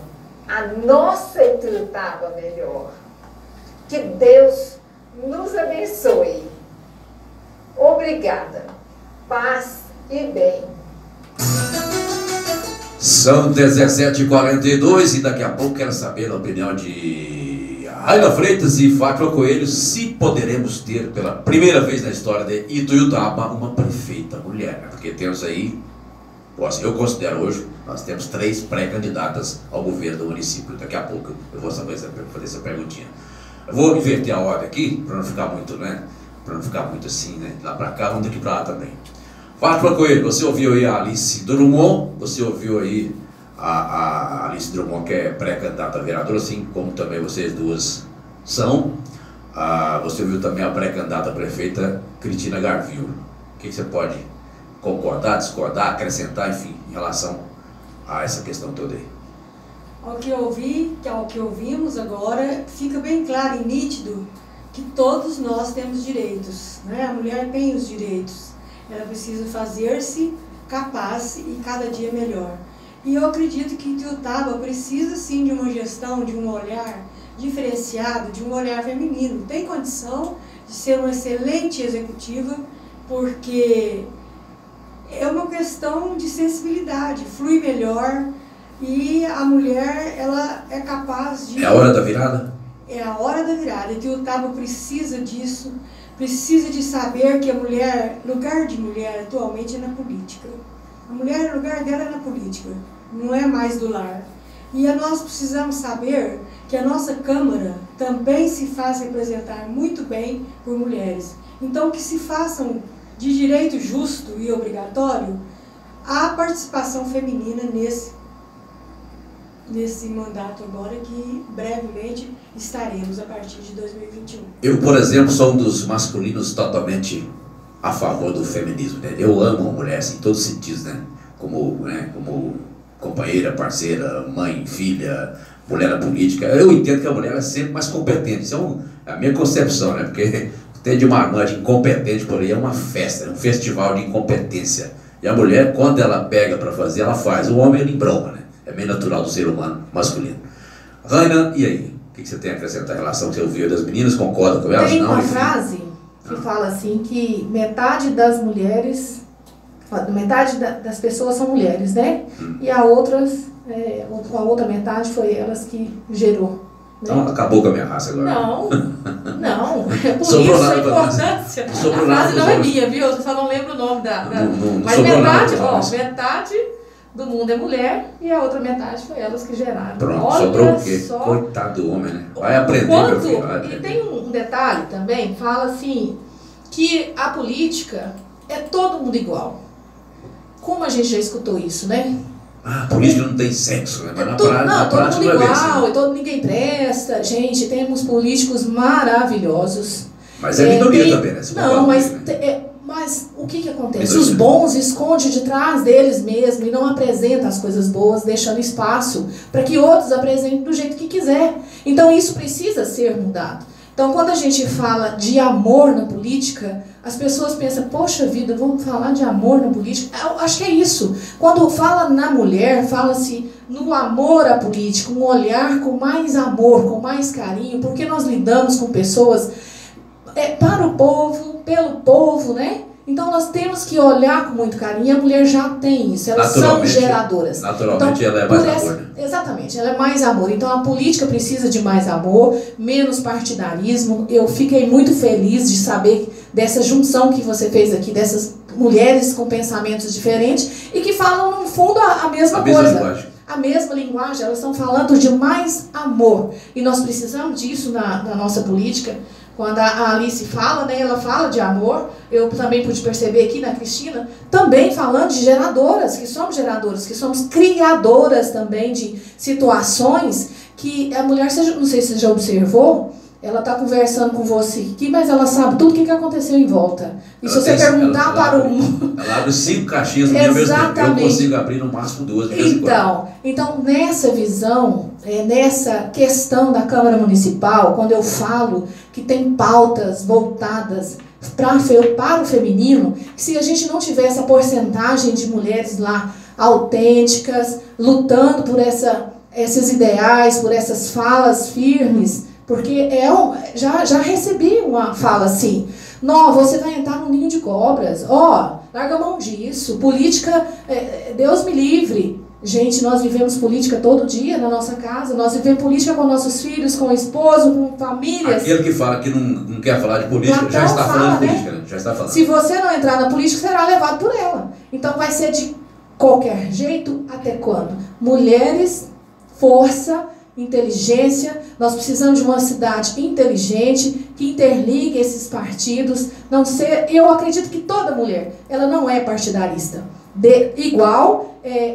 a nossa Ituiutaba melhor. Que Deus nos abençoe. Obrigada. Paz e bem. São 17h42 e daqui a pouco quero saber a opinião de Raila Freitas e Fátima Coelho se poderemos ter pela primeira vez na história de Ituiutaba uma prefeita mulher, né? Porque temos aí, eu considero hoje, nós temos 3 pré-candidatas ao governo do município. Daqui a pouco eu vou fazer essa perguntinha. Eu vou inverter a ordem aqui, para não ficar muito, né? Para não ficar muito assim, né? Lá para cá, vamos daqui para lá também. Fátima Coelho, você ouviu aí a Alice Drummond, você ouviu aí a Alice Drummond, que é pré-candidata a vereadora, assim como também vocês duas são. Você ouviu também a pré-candidata a prefeita Cristina Garvio. O que você pode concordar, discordar, acrescentar, enfim, em relação a essa questão toda aí? Ao que eu ouvi, ao que ouvimos agora, fica bem claro e nítido que todos nós temos direitos, né? A mulher tem os direitos. Ela precisa fazer-se capaz e cada dia melhor. E eu acredito que Ituiutaba precisa sim de uma gestão, de um olhar diferenciado, de um olhar feminino. Tem condição de ser uma excelente executiva, porque é uma questão de sensibilidade, flui melhor e a mulher, ela é capaz de... É a hora da virada? É a hora da virada. Ituiutaba precisa disso. Precisa de saber que a mulher, lugar de mulher atualmente é na política. A mulher, o lugar dela é na política, não é mais do lar. E nós precisamos saber que a nossa Câmara também se faz representar muito bem por mulheres. Então, que se façam de direito justo e obrigatório a participação feminina nesse mandato agora, que brevemente estaremos a partir de 2021. Eu, por exemplo, sou um dos masculinos totalmente a favor do feminismo, né? Eu amo a mulher, assim, em todos os sentidos, né? Como companheira, parceira, mãe, filha, mulher na política. Eu entendo que a mulher é sempre mais competente. Isso é a minha concepção, né? Porque tem de uma irmã de incompetente por aí, é uma festa, é um festival de incompetência. E a mulher, quando ela pega para fazer, ela faz. O homem, ele embroma, né? É meio natural do ser humano masculino. Raina, e aí? O que você tem a acrescentar em relação ao que você ouviu das meninas? Concorda com elas? Tem não, uma enfim. frase que fala assim, que metade das mulheres, metade das pessoas são mulheres, né? E a outra metade foi elas que gerou. Né? Então acabou com a minha raça agora. Não. É por Sobrou isso nada a pra importância. A frase não é minha, viu? Eu só não lembro o nome da... Não Mas sobrou metade, nada, metade do mundo é mulher e a outra metade foi elas que geraram. Pronto, Olha sobrou o quê? só... Coitado do homem, né? Vai aprender, meu filho. Vai aprender. E tem um detalhe também, fala assim, que a política é todo mundo igual. Como a gente já escutou isso, né? A política não tem sexo, né? Mas na todo prática mundo não é bem igual, assim. e ninguém presta. Gente, temos políticos maravilhosos. Mas é minoria também, né? Não, mas o que acontece? Minoria. Os bons escondem de trás deles mesmo e não apresentam as coisas boas, deixando espaço para que outros apresentem do jeito que quiser. Então isso precisa ser mudado. Então quando a gente fala de amor na política, as pessoas pensam, poxa vida, vamos falar de amor na política? Eu acho que é isso. Quando fala na mulher, fala-se no amor à política, um olhar com mais amor, com mais carinho, porque nós lidamos com pessoas para o povo, pelo povo, né? Então nós temos que olhar com muito carinho, e a mulher já tem isso, elas são geradoras. Naturalmente então, ela é mais amor, né? Exatamente, ela é mais amor. Então a política precisa de mais amor, menos partidarismo. Eu fiquei muito feliz de saber dessa junção que você fez aqui, dessas mulheres com pensamentos diferentes e que falam, no fundo, a mesma coisa. Linguagem. A mesma linguagem, elas estão falando de mais amor. E nós precisamos disso na nossa política, Quando a Alice fala, né, ela fala de amor, eu também pude perceber aqui na Cristina, também falando de geradoras, que somos criadoras também de situações que a mulher, não sei se você já observou, ela está conversando com você aqui, mas ela sabe tudo o que aconteceu em volta. E se você perguntar para o... Ela abre 5 caixinhas no mesmo tempo. Eu consigo abrir no máximo 2 de vez em quando. Então, nessa visão, nessa questão da Câmara Municipal, quando eu falo que tem pautas voltadas para o feminino, se a gente não tiver essa porcentagem de mulheres lá autênticas, lutando por esses ideais, por essas falas firmes, porque já recebi uma fala assim, não, você vai entrar num ninho de cobras, larga a mão disso, política, Deus me livre. Gente, nós vivemos política todo dia na nossa casa, nós vivemos política com nossos filhos, com o esposo, com famílias. Aquele que fala que não quer falar de política, Platão já está falando de política, né? Já está falando. Se você não entrar na política, será levado por ela. Então vai ser de qualquer jeito, até quando? Mulheres, força, inteligência, nós precisamos de uma cidade inteligente, que interligue esses partidos. Eu acredito que toda mulher, ela não é partidarista.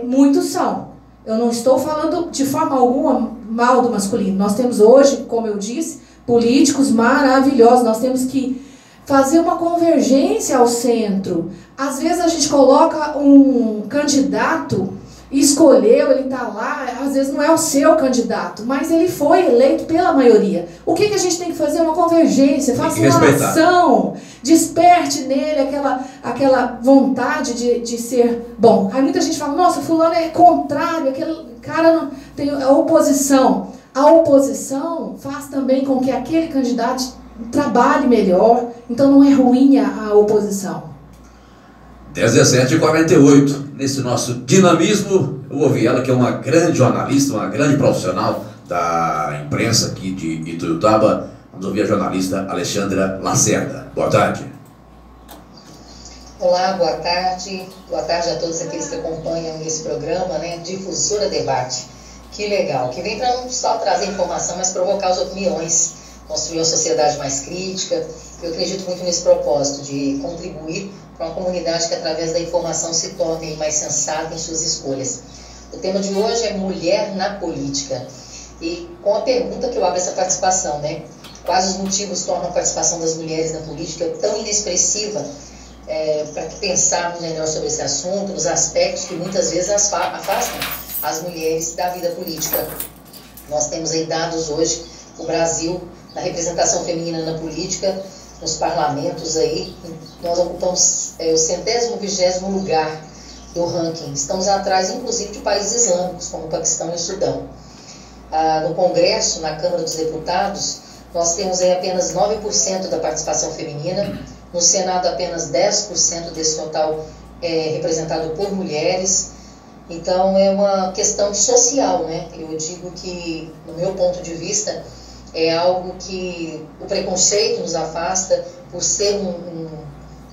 Muitos são. Eu não estou falando de forma alguma mal do masculino. Nós temos hoje, como eu disse, políticos maravilhosos. Nós temos que fazer uma convergência ao centro. Às vezes a gente coloca um candidato, escolheu, ele está lá, às vezes não é o seu candidato, mas ele foi eleito pela maioria. O que a gente tem que fazer? Uma convergência, faça uma ação, desperte nele aquela vontade de ser bom. Aí muita gente fala, nossa, fulano é contrário, aquele cara não tem a oposição. A oposição faz também com que aquele candidato trabalhe melhor, então não é ruim a oposição. 17h48, nesse nosso dinamismo, eu ouvi ela que é uma grande jornalista, uma grande profissional da imprensa aqui de Ituiutaba. Vamos ouvir a jornalista Alexandra Lacerda. Boa tarde. Olá, boa tarde. Boa tarde a todos aqueles que acompanham esse programa, né? Difusora Debate. Que legal, que vem para não só trazer informação, mas provocar as opiniões, construir uma sociedade mais crítica. Eu acredito muito nesse propósito de contribuir para uma comunidade que, através da informação, se torne mais sensata em suas escolhas. O tema de hoje é Mulher na Política. E com a pergunta que eu abro essa participação, né? Quais os motivos tornam a participação das mulheres na política tão inexpressiva? Para que pensarmos melhor sobre esse assunto, nos aspectos que muitas vezes afastam as mulheres da vida política. Nós temos aí dados hoje, o Brasil, na representação feminina na política, nos parlamentos aí, nós ocupamos o 120º lugar do ranking. Estamos atrás, inclusive, de países islâmicos, como o Paquistão e o Sudão. No Congresso, na Câmara dos Deputados, nós temos aí apenas 9% da participação feminina, no Senado apenas 10% desse total representado por mulheres. Então é uma questão social, né? Eu digo que, no meu ponto de vista, é algo que o preconceito nos afasta por ser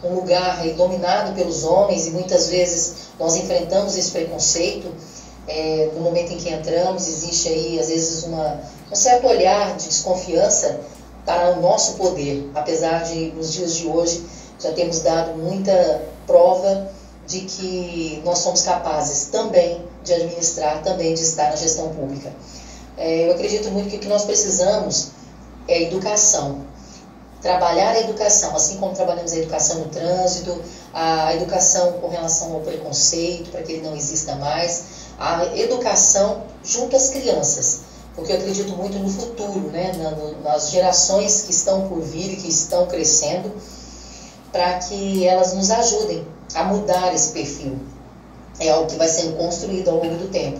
um lugar dominado pelos homens, e muitas vezes nós enfrentamos esse preconceito. No momento em que entramos, existe aí às vezes um certo olhar de desconfiança para o nosso poder, apesar de nos dias de hoje já temos dado muita prova de que nós somos capazes também de administrar, também de estar na gestão pública. Eu acredito muito que o que nós precisamos é educação. Trabalhar a educação, assim como trabalhamos a educação no trânsito, a educação com relação ao preconceito, para que ele não exista mais, a educação junto às crianças, porque eu acredito muito no futuro, né, nas gerações que estão por vir e que estão crescendo, para que elas nos ajudem a mudar esse perfil. É algo que vai sendo construído ao longo do tempo.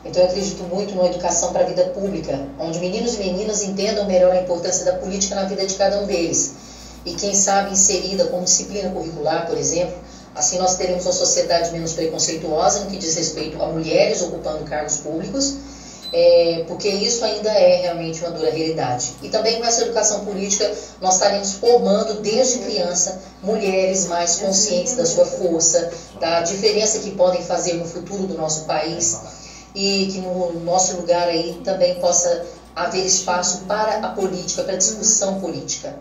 Então eu acredito muito numa educação para a vida pública, onde meninos e meninas entendam melhor a importância da política na vida de cada um deles. E quem sabe inserida como disciplina curricular, por exemplo, assim nós teremos uma sociedade menos preconceituosa no que diz respeito a mulheres ocupando cargos públicos, porque isso ainda é realmente uma dura realidade. E também com essa educação política nós estaremos formando desde criança mulheres mais conscientes da sua força, da diferença que podem fazer no futuro do nosso país, e que no nosso lugar aí também possa haver espaço para a política, para a discussão política.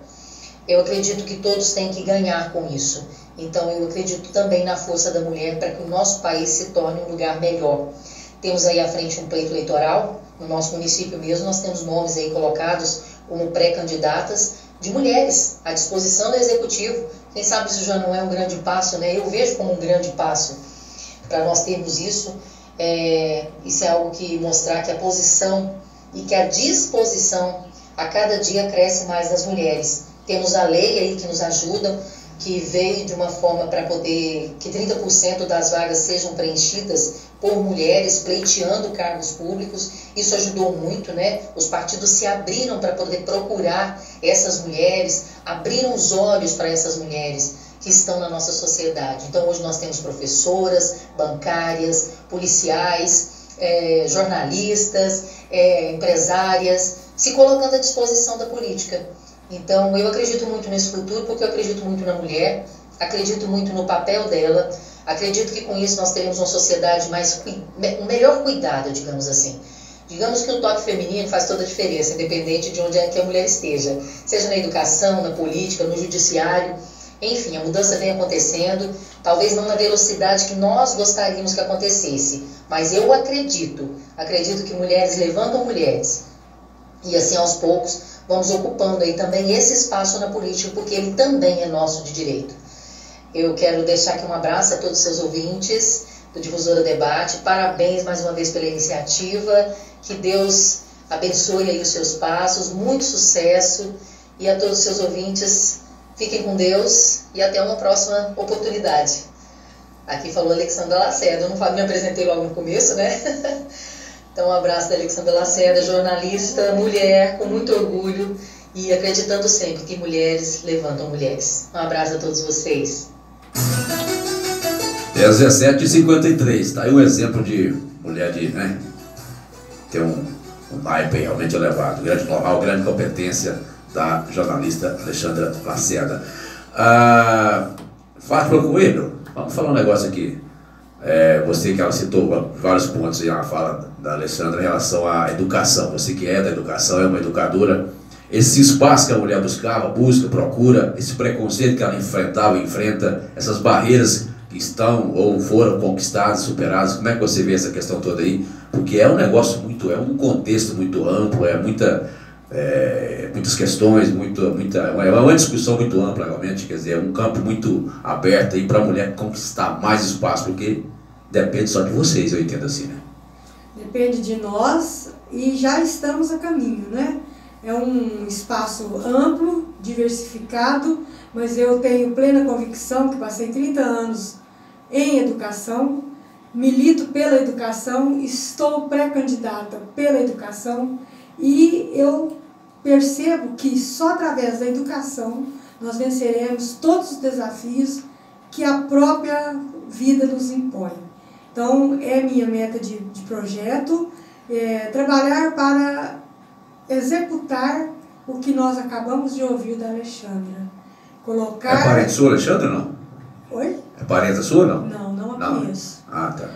Eu acredito que todos têm que ganhar com isso. Então eu acredito também na força da mulher para que o nosso país se torne um lugar melhor. Temos aí à frente um pleito eleitoral, no nosso município mesmo nós temos nomes aí colocados como pré-candidatas de mulheres à disposição do executivo. Quem sabe isso já não é um grande passo, né? Eu vejo como um grande passo para nós termos isso. Isso é algo que mostrar que a posição e que a disposição a cada dia cresce mais das mulheres. Temos a lei aí que nos ajuda, que veio de uma forma para poder que 30% das vagas sejam preenchidas por mulheres pleiteando cargos públicos. Isso ajudou muito, né? Os partidos se abriram para poder procurar essas mulheres, abriram os olhos para essas mulheres que estão na nossa sociedade. Então hoje nós temos professoras, bancárias, policiais, jornalistas, empresárias, se colocando à disposição da política. Então eu acredito muito nesse futuro, porque eu acredito muito na mulher, acredito muito no papel dela, acredito que com isso nós teremos uma sociedade melhor cuidada, digamos assim. Digamos que o toque feminino faz toda a diferença, independente de onde é que a mulher esteja, seja na educação, na política, no judiciário. Enfim, a mudança vem acontecendo, talvez não na velocidade que nós gostaríamos que acontecesse, mas eu acredito que mulheres levantam mulheres, e assim aos poucos vamos ocupando aí também esse espaço na política, porque ele também é nosso de direito. Eu quero deixar aqui um abraço a todos os seus ouvintes do Difusora Debate, parabéns mais uma vez pela iniciativa, que Deus abençoe aí os seus passos, muito sucesso, e a todos os seus ouvintes, fiquem com Deus e até uma próxima oportunidade. Aqui falou Alexandra Lacerda, eu não me apresentei logo no começo, né? Então um abraço da Alexandra Lacerda, jornalista, mulher, com muito orgulho e acreditando sempre que mulheres levantam mulheres. Um abraço a todos vocês. 17h53, tá aí um exemplo de mulher de, né? Tem um naipe realmente elevado, grande know-how, grande competência da jornalista Alexandra Lacerda. Fátima Coelho, vamos falar um negócio aqui. Você que ela citou vários pontos aí na fala da Alexandra em relação à educação. Você que é da educação, é uma educadora. Esse espaço que a mulher buscava, busca, procura, esse preconceito que ela enfrentava e enfrenta, essas barreiras que estão ou foram conquistadas, superadas, como é que você vê essa questão toda aí? Porque é um negócio muito, é um contexto muito amplo, muitas questões, é uma discussão muito ampla realmente, quer dizer, é um campo muito aberto aí para a mulher conquistar mais espaço, porque depende só de vocês, eu entendo assim, né? Depende de nós e já estamos a caminho, né? É um espaço amplo, diversificado, mas eu tenho plena convicção que passei 30 anos em educação, milito pela educação, estou pré-candidata pela educação e eu percebo que só através da educação nós venceremos todos os desafios que a própria vida nos impõe. Então, é minha meta de projeto, trabalhar para executar o que nós acabamos de ouvir da Alexandra. Colocar... É parente sua, Alexandra, não? Oi? É parente sua, não? Não a conheço. Ah, tá.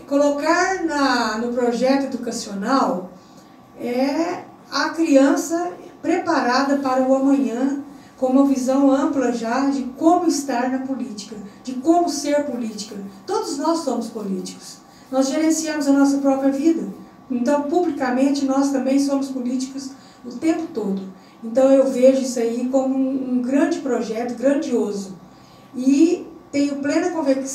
Colocar no projeto educacional a criança preparada para o amanhã, com uma visão ampla já de como estar na política, de como ser política. Todos nós somos políticos. Nós gerenciamos a nossa própria vida. Então, publicamente, nós também somos políticos o tempo todo. Então, eu vejo isso aí como um grande projeto, grandioso. E tenho plena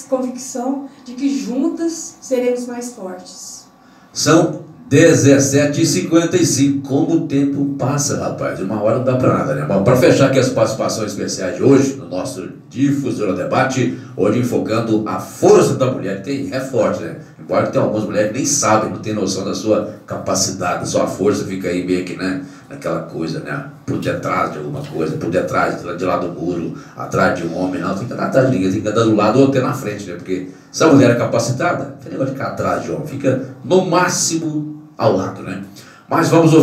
convicção de que juntas seremos mais fortes. São 17h55, como o tempo passa, rapaz, uma hora não dá pra nada, né? Bom, para fechar aqui as participações especiais de hoje, no nosso Difusora Debate, hoje enfocando a força da mulher, que é forte, né? Embora que tem algumas mulheres que nem sabem, não tem noção da sua capacidade, da sua força, fica aí meio que, né, naquela coisa, né? Por detrás de alguma coisa, por detrás, de lá do muro, atrás de um homem, não, fica atrás de ninguém, tem que andar do lado ou até na frente, né? Porque se a mulher é capacitada, não tem negócio de ficar atrás de homem, fica no máximo ao lado, né? Mas vamos ouvir.